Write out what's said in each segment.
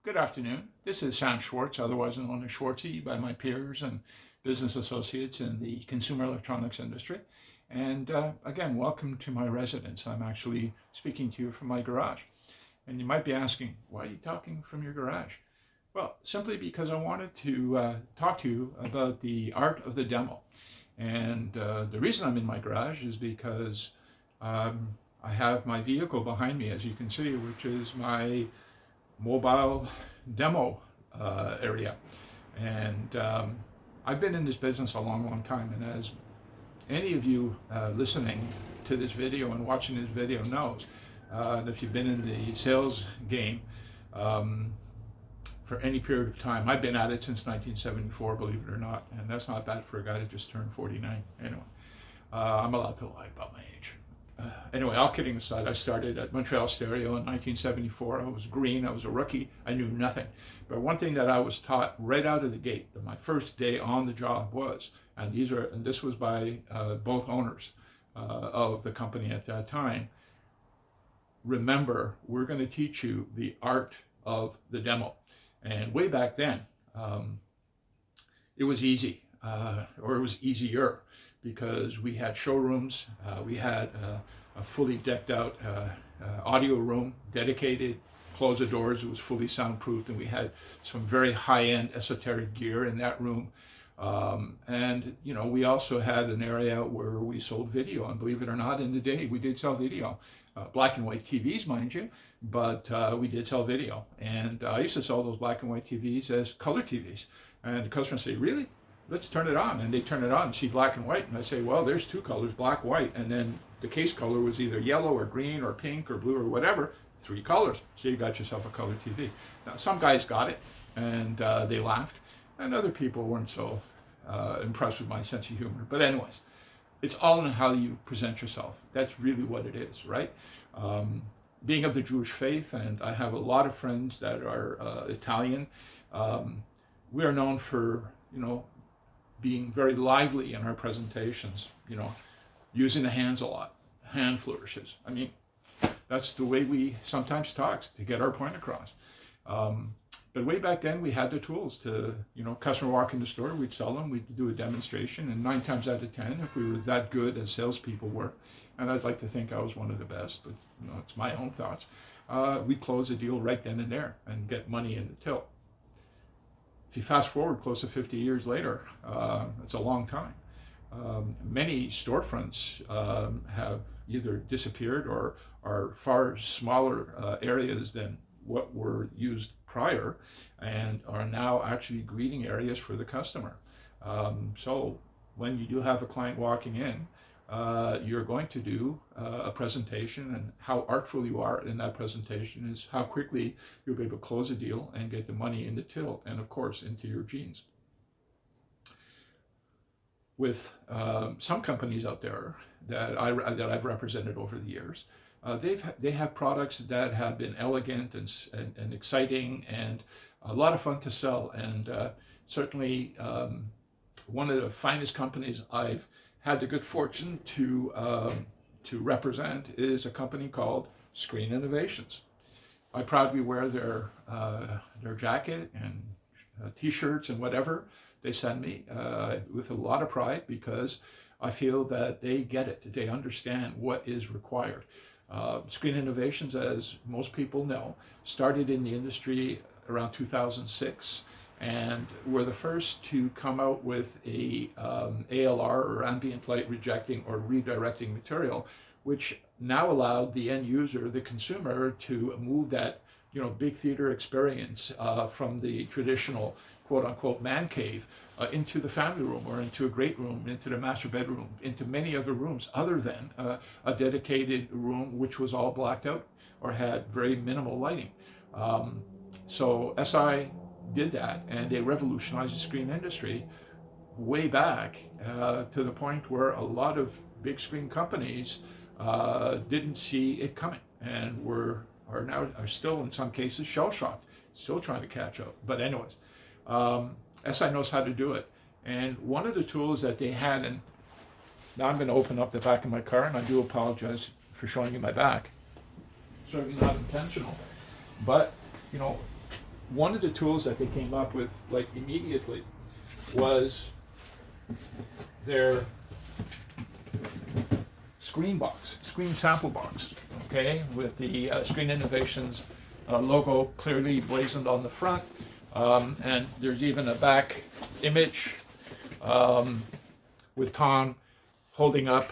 Good afternoon. This is Sam Schwartz, otherwise known as Schwartzie by my peers and business associates in the consumer electronics industry. And again, welcome to my residence. I'm actually speaking to you from my garage. And you might be asking, why are you talking from your garage? Well, simply because I wanted to talk to you about the art of the demo. And the reason I'm in my garage is because I have my vehicle behind me, as you can see, which is my mobile demo area. And I've been in this business a long, long time. And as any of you listening to this video and watching this video knows, if you've been in the sales game for any period of time, I've been at it since 1974, believe it or not. And that's not bad for a guy that just turned 49. Anyway, I'm allowed to lie about my age. Anyway, all kidding aside, I started at Montreal Stereo in 1974. I was green, I was a rookie, I knew nothing. But one thing that I was taught right out of the gate, my first day on the job was, and this was by both owners of the company at that time, remember, we're going to teach you the art of the demo. And way back then, it was easy, or it was easier, because we had showrooms, we had a fully decked out audio room, dedicated, close the doors, it was fully soundproofed, and we had some very high-end esoteric gear in that room. And we also had an area where we sold video, and believe it or not, in the day we did sell video. Black and white TVs, mind you, but we did sell video. And I used to sell those black and white TVs as color TVs. And the customers say, really? Let's turn it on. And they turn it on and see black and white. And I say, well, there's two colors, black, white. And then the case color was either yellow or green or pink or blue or whatever, three colors. So you got yourself a color TV. Now, some guys got it and they laughed. And other people weren't so impressed with my sense of humor. But anyways, it's all in how you present yourself. That's really what it is, right? Being of the Jewish faith, and I have a lot of friends that are Italian, we are known for, being very lively in our presentations, using the hands a lot, hand flourishes. I mean, that's the way we sometimes talk to get our point across. But way back then, we had the tools to, customer walk in the store, we'd sell them, we'd do a demonstration, and 9 times out of 10, if we were that good as salespeople were, and I'd like to think I was one of the best, but it's my own thoughts, we'd close the deal right then and there and get money in the till. If you fast forward close to 50 years later, it's a long time. Many storefronts have either disappeared or are far smaller areas than what were used prior, and are now actually greeting areas for the customer. So when you do have a client walking in, you're going to do a presentation, and how artful you are in that presentation is how quickly you'll be able to close a deal and get the money in the till, and of course into your jeans. With some companies out there that I've represented over the years, they have products that have been elegant and exciting and a lot of fun to sell. And certainly one of the finest companies I've had the good fortune to represent is a company called Screen Innovations. I proudly wear their jacket and t-shirts and whatever they send me with a lot of pride, because I feel that they get it. They understand what is required. Screen Innovations, as most people know, started in the industry around 2006, and were the first to come out with a ALR, or ambient light rejecting or redirecting material, which now allowed the end user, the consumer, to move that big theater experience from the traditional quote unquote man cave into the family room, or into a great room, into the master bedroom, into many other rooms other than a dedicated room which was all blacked out or had very minimal lighting. So SI did that, and they revolutionized the screen industry way back to the point where a lot of big screen companies didn't see it coming, and are still in some cases shell-shocked, still trying to catch up. But anyways, SI knows how to do it. And one of the tools that they had, and now I'm going to open up the back of my car, and I do apologize for showing you my back. Certainly not intentional, but one of the tools that they came up with like immediately was their screen sample box, okay, with the Screen Innovations logo clearly blazoned on the front, and there's even a back image with Tom holding up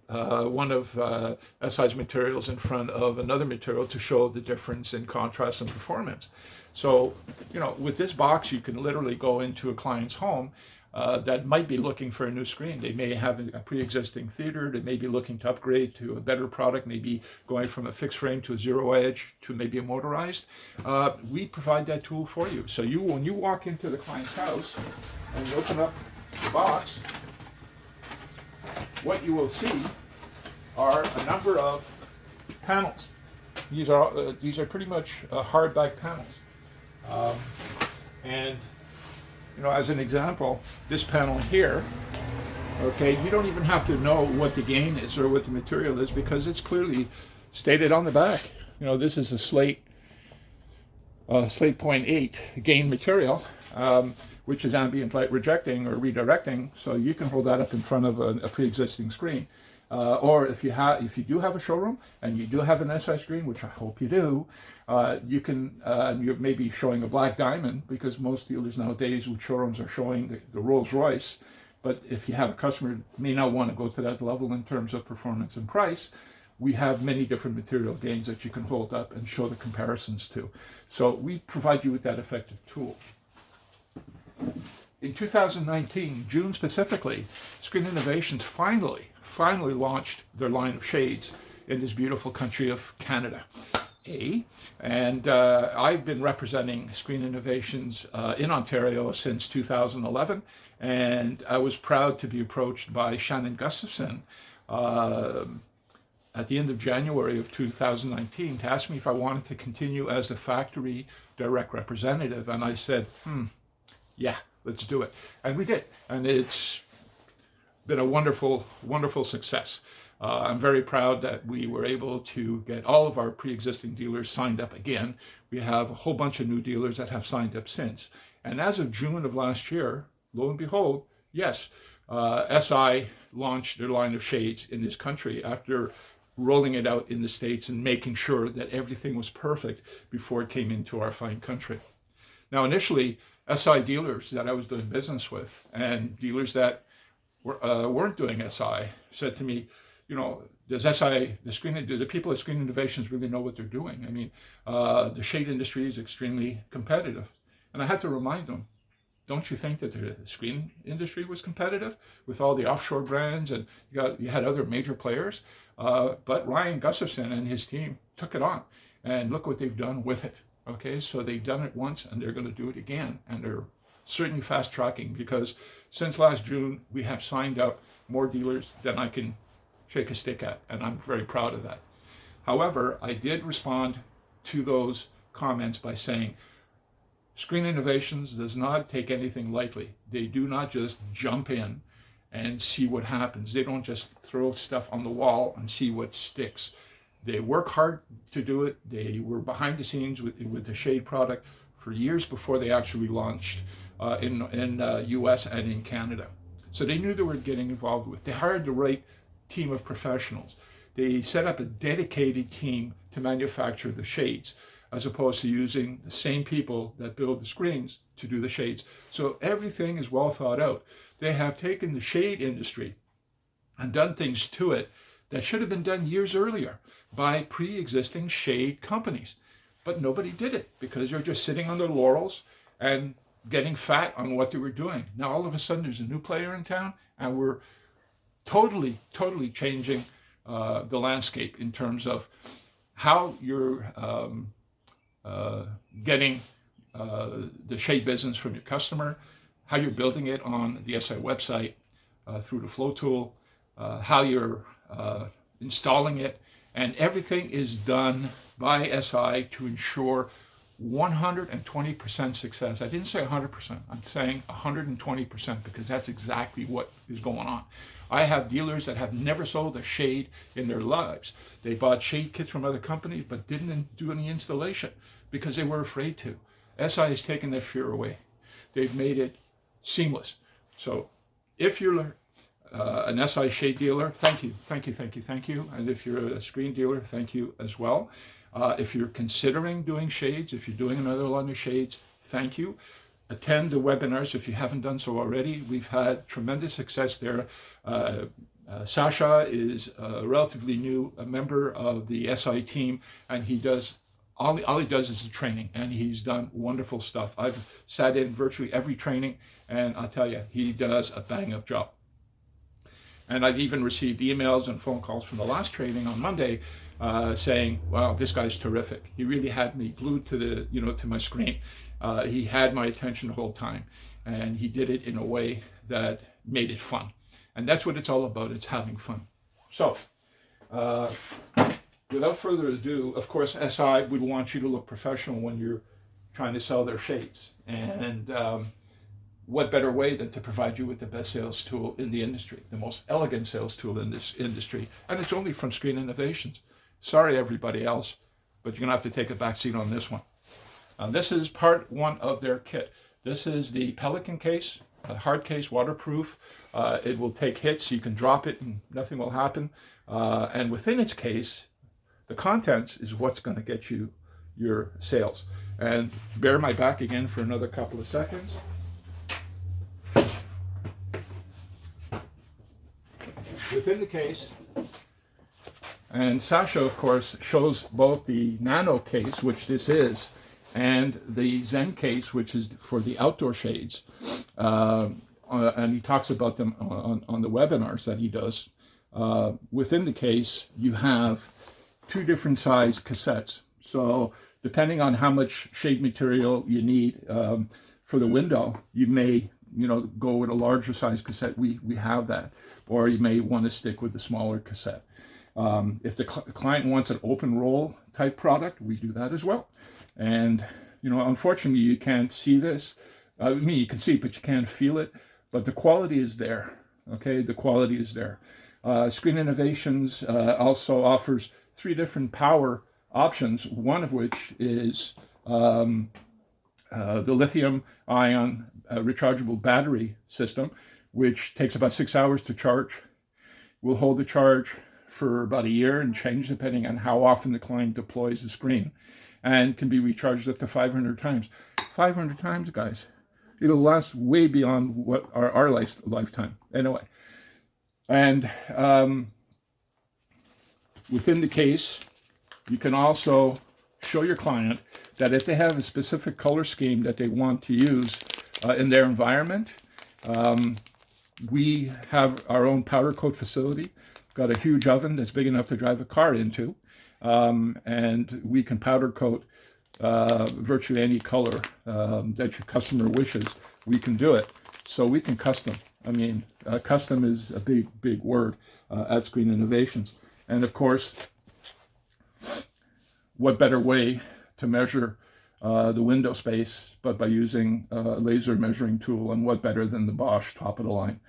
one of SI's materials in front of another material to show the difference in contrast and performance. So, you know, with this box, you can literally go into a client's home that might be looking for a new screen. They may have a pre-existing theater. They may be looking to upgrade to a better product, maybe going from a fixed frame to a zero edge to maybe a motorized. We provide that tool for you. So when you walk into the client's house and you open up the box, what you will see are a number of panels. These are pretty much hardback panels. And you know, as an example, this panel here, okay, you don't even have to know what the gain is or what the material is because it's clearly stated on the back. You know, this is a slate 0.8 gain material, which is ambient light rejecting or redirecting. So you can hold that up in front of a pre-existing screen. Or if you do have a showroom and you do have an SI screen, which I hope you do, you can, you're maybe showing a black diamond because most dealers nowadays with showrooms are showing the Rolls Royce. But if you have a customer who may not want to go to that level in terms of performance and price, we have many different material gains that you can hold up and show the comparisons to. So we provide you with that effective tool. In 2019, June specifically, Screen Innovations finally launched their line of shades in this beautiful country of Canada. And I've been representing Screen Innovations in Ontario since 2011, and I was proud to be approached by Shannon Gustafson at the end of January of 2019 to ask me if I wanted to continue as a factory direct representative, and I said, yeah, let's do it. And we did, and it's been a wonderful, wonderful success. I'm very proud that we were able to get all of our pre-existing dealers signed up again. We have a whole bunch of new dealers that have signed up since. And as of June of last year, lo and behold, yes, SI launched their line of shades in this country after rolling it out in the States and making sure that everything was perfect before it came into our fine country. Now, initially, SI dealers that I was doing business with and dealers that weren't doing SI said to me, you know, does SI, do the people at Screen Innovations really know what they're doing? I mean, the shade industry is extremely competitive. And I had to remind them, don't you think that the screen industry was competitive with all the offshore brands and you had other major players? But Ryan Gustafson and his team took it on and look what they've done with it. Okay, so they've done it once and they're going to do it again. And they're certainly fast tracking because since last June, we have signed up more dealers than I can shake a stick at. And I'm very proud of that. However, I did respond to those comments by saying, Screen Innovations does not take anything lightly. They do not just jump in and see what happens. They don't just throw stuff on the wall and see what sticks. They work hard to do it. They were behind the scenes with the shade product for years before they actually launched in US and in Canada. So they knew they were getting involved with. They hired the right team of professionals. They set up a dedicated team to manufacture the shades, as opposed to using the same people that build the screens to do the shades. So everything is well thought out. They have taken the shade industry and done things to it that should have been done years earlier by pre-existing shade companies. But nobody did it because they're just sitting on their laurels and getting fat on what they were doing. Now all of a sudden there's a new player in town and we're totally changing the landscape in terms of how you're getting the shade business from your customer, how you're building it on the SI website through the Flow tool, how you're installing it, and everything is done by SI to ensure 120% success. I didn't say 100%, I'm saying 120% because that's exactly what is going on. I have dealers that have never sold a shade in their lives. They bought shade kits from other companies but didn't do any installation because they were afraid to. SI has taken that fear away. They've made it seamless. So if you're an SI shade dealer, thank you, thank you, thank you, thank you. And if you're a screen dealer, thank you as well. If you're considering doing shades, if you're doing another line of shades, thank you. Attend the webinars if you haven't done so already. We've had tremendous success there. Sasha is a relatively new member of the SI team, and he does all he does is the training, and he's done wonderful stuff. I've sat in virtually every training, and I'll tell you, he does a bang-up job. And I've even received emails and phone calls from the last training on Monday saying, "Wow, this guy's terrific. He really had me glued to the to my screen. He had my attention the whole time, and he did it in a way that made it fun." And that's what it's all about. It's having fun. So, without further ado, of course, SI would want you to look professional when you're trying to sell their shades. And what better way than to provide you with the best sales tool in the industry, the most elegant sales tool in this industry. And it's only from Screen Innovations. Sorry, everybody else, but you're going to have to take a back seat on this one. This is part one of their kit. This is the Pelican case, a hard case, waterproof. It will take hits. You can drop it and nothing will happen. And within its case, the contents is what's going to get you your sales. And bear my back again for another couple of seconds. Within the case, and Sasha, of course, shows both the nano case, which this is, and the Zen case, which is for the outdoor shades. And he talks about them on the webinars that he does. Within the case, you have two different size cassettes. So depending on how much shade material you need for the window, you may go with a larger size cassette. We have that. Or you may want to stick with the smaller cassette. If the client wants an open roll type product, we do that as well. And unfortunately, you can't see this. I mean, you can see it, but you can't feel it. But the quality is there. Okay, the quality is there. Screen Innovations also offers 3 different power options, one of which is the lithium-ion rechargeable battery system, which takes about 6 hours to charge. Will hold the charge for about a year and change depending on how often the client deploys the screen, and can be recharged up to 500 times. 500 times, guys. It'll last way beyond what our lifetime. Anyway, and within the case, you can also show your client that if they have a specific color scheme that they want to use in their environment, we have our own powder coat facility. Got a huge oven that's big enough to drive a car into, and we can powder coat virtually any color that your customer wishes. We can do it. So we can custom. I mean, custom is a big word at Screen Innovations. And of course, what better way to measure the window space but by using a laser measuring tool, and what better than the Bosch top of the line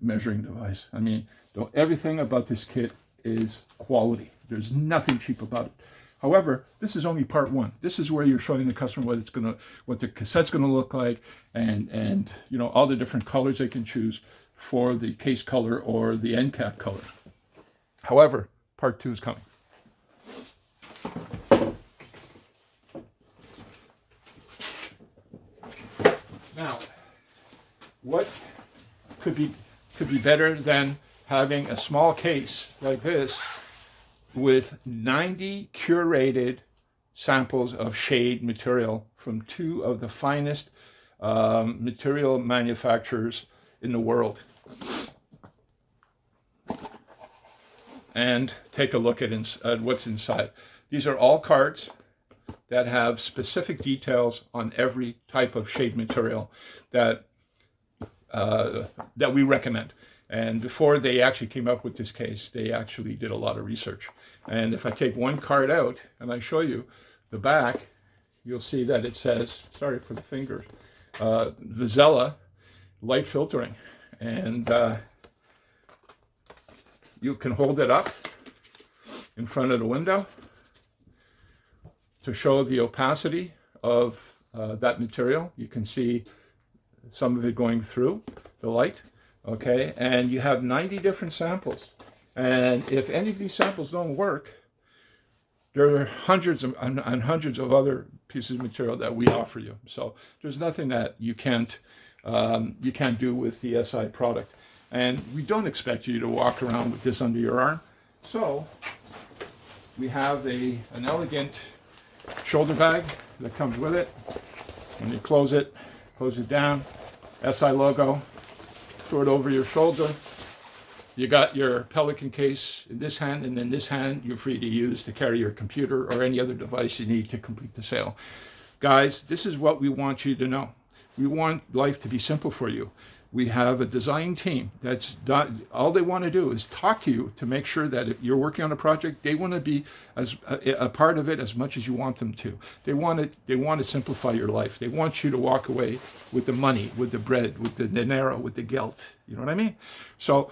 measuring device. I mean, everything about this kit is quality. There's nothing cheap about it. However, this is only part one. This is where you're showing the customer what the cassette's gonna look like, and all the different colors they can choose for the case color or the end cap color. However, part 2 is coming. Now, what could be better than having a small case like this with 90 curated samples of shade material from 2 of the finest material manufacturers in the world. And take a look at what's inside. These are all cards that have specific details on every type of shade material that we recommend. And before they actually came up with this case, they actually did a lot of research. And if I take one card out and I show you the back, you'll see that it says, sorry for the fingers, Vizela light filtering. And you can hold it up in front of the window to show the opacity of that material. You can see some of it going through the light, okay? And you have 90 different samples. And if any of these samples don't work, there are hundreds and hundreds of other pieces of material that we offer you. So there's nothing that you can't do with the SI product. And we don't expect you to walk around with this under your arm. So we have an elegant shoulder bag that comes with it. When you close it down, SI logo, throw it over your shoulder. You got your Pelican case in this hand, and in this hand you're free to use to carry your computer or any other device you need to complete the sale. Guys, this is what we want you to know. We want life to be simple for you. We have a design team that's done, all they want to do is talk to you to make sure that if you're working on a project, they want to be as a part of it as much as you want them to. They want to simplify your life. They want you to walk away with the money, with the bread, with the dinero, with the guilt. You know what I mean? So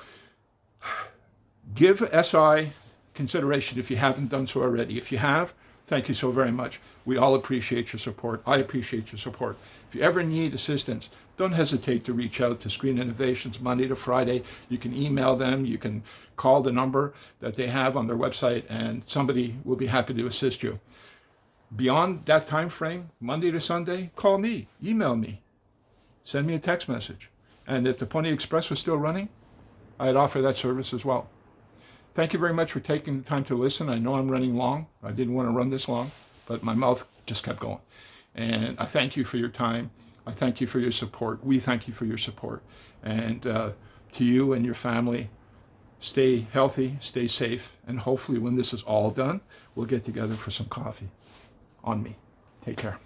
give SI consideration if you haven't done so already. If you have, thank you so very much. We all appreciate your support. I appreciate your support. If you ever need assistance, don't hesitate to reach out to Screen Innovations Monday to Friday. You can email them. You can call the number that they have on their website, and somebody will be happy to assist you. Beyond that time frame, Monday to Sunday, call me, email me, send me a text message. And if the Pony Express was still running, I'd offer that service as well. Thank you very much for taking the time to listen. I know I'm running long. I didn't want to run this long, but my mouth just kept going. And I thank you for your time. I thank you for your support. We thank you for your support. And to you and your family, stay healthy, stay safe, and hopefully when this is all done, we'll get together for some coffee. On me. Take care.